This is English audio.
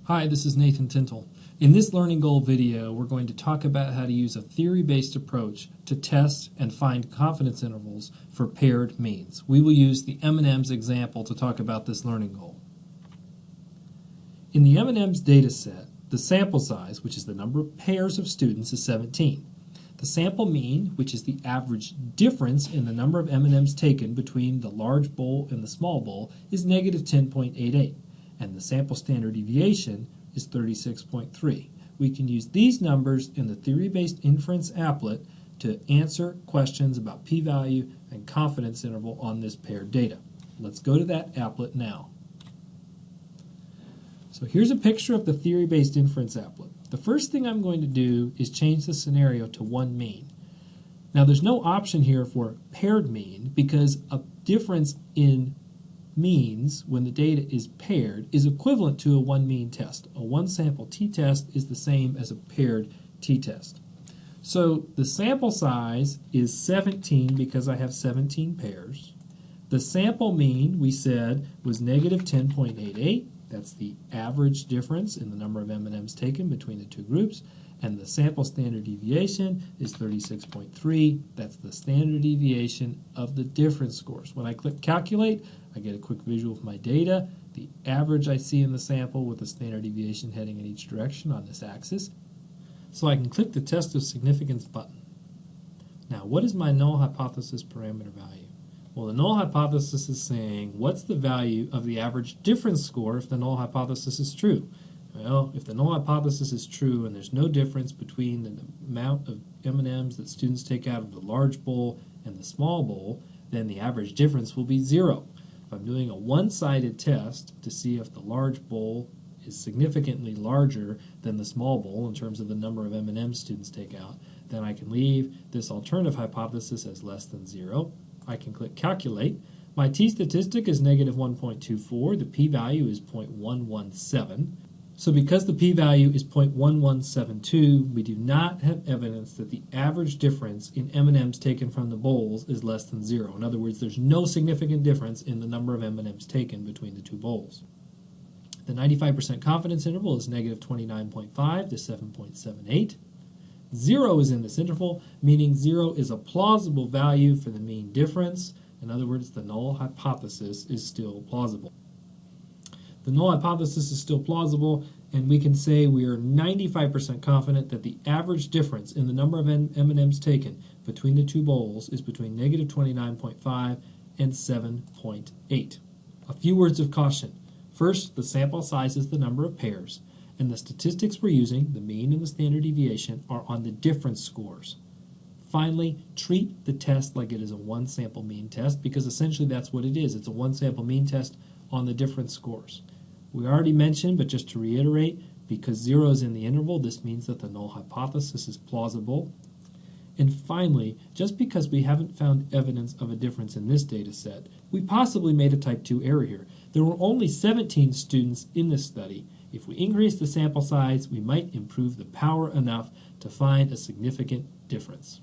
Hi, this is Nathan Tintle. In this Learning Goal video, we're going to talk about how to use a theory-based approach to test and find confidence intervals for paired means. We will use the M&M's example to talk about this learning goal. In the M&M's data set, the sample size, which is the number of pairs of students, is 17. The sample mean, which is the average difference in the number of M&M's taken between the large bowl and the small bowl, is negative 10.88. And the sample standard deviation is 36.3. We can use these numbers in the theory-based inference applet to answer questions about p-value and confidence interval on this paired data. Let's go to that applet now. So here's a picture of the theory-based inference applet. The first thing I'm going to do is change the scenario to one mean. Now there's no option here for paired mean because a difference in means when the data is paired is equivalent to a one mean test. A one sample t-test is the same as a paired t-test. So the sample size is 17 because I have 17 pairs. The sample mean, we said, was negative 10.88. That's the average difference in the number of M&Ms taken between the two groups. And the sample standard deviation is 36.3. That's the standard deviation of the difference scores. When I click calculate, I get a quick visual of my data, the average I see in the sample with the standard deviation heading in each direction on this axis. So I can click the test of significance button. Now, what is my null hypothesis parameter value? Well, the null hypothesis is saying what's the value of the average difference score if the null hypothesis is true? Well, if the null hypothesis is true and there's no difference between the amount of M&Ms that students take out of the large bowl and the small bowl, then the average difference will be 0. If I'm doing a one-sided test to see if the large bowl is significantly larger than the small bowl in terms of the number of M&Ms students take out, then I can leave this alternative hypothesis as less than 0. I can click calculate. My t-statistic is negative 1.24. The p-value is 0.117. So because the p-value is 0.1172, we do not have evidence that the average difference in M&Ms taken from the bowls is less than 0. In other words, there's no significant difference in the number of M&Ms taken between the two bowls. The 95% confidence interval is negative 29.5 to 7.78. 0 is in this interval, meaning 0 is a plausible value for the mean difference. In other words, the null hypothesis is still plausible. The null hypothesis is still plausible, and we can say we are 95% confident that the average difference in the number of M&Ms taken between the two bowls is between negative 29.5 and 7.8. A few words of caution. First, the sample size is the number of pairs, and the statistics we're using, the mean and the standard deviation, are on the difference scores. Finally, treat the test like it is a one sample mean test because essentially that's what it is. It's a one sample mean test on the difference scores. We already mentioned, but just to reiterate, because 0 is in the interval, this means that the null hypothesis is plausible. And finally, just because we haven't found evidence of a difference in this data set, we possibly made a type 2 error here. There were only 17 students in this study. If we increase the sample size, we might improve the power enough to find a significant difference.